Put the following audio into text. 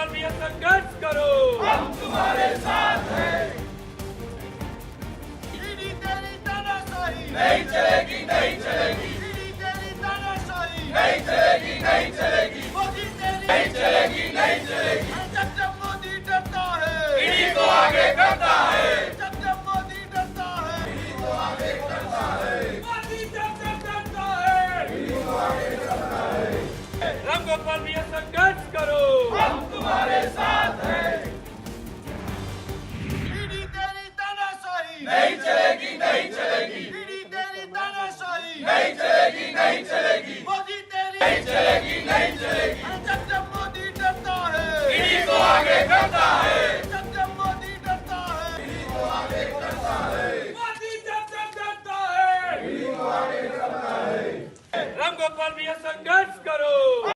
गोपाल भैया संघर्ष करो, हम तुम्हारे साथ हैं। ईडी तेरी तानाशाही नहीं चलेगी, नहीं चलेगी, ईडी तेरी तानाशाही नहीं चलेगी, नहीं चलेगी, मोदी तेरी नहीं चलेगी, नहीं चलेगी। जब मोदी डरता है ईडी को आगे करता है, जब मोदी डरता है ईडी को आगे करता है, मोदी जब डरता है, ईडी को आगे करता है। राम गोपाल भैया संघर्ष करो, हम तुम्हारे साथ हैं। ईडी तेरी तानाशाही नहीं चलेगी, नहीं चलेगी, ईडी तेरी तानाशाही नहीं चलेगी, नहीं चलेगी, मोदी तेरी नहीं चलेगी, नहीं चलेगी। जब मोदी डरता है ईडी को आगे करता है, जब मोदी डरता है ईडी को आगे करता है, मोदी जब डरता है, ईडी को आगे करता है। राम गोपाल भैया संघर्ष करो,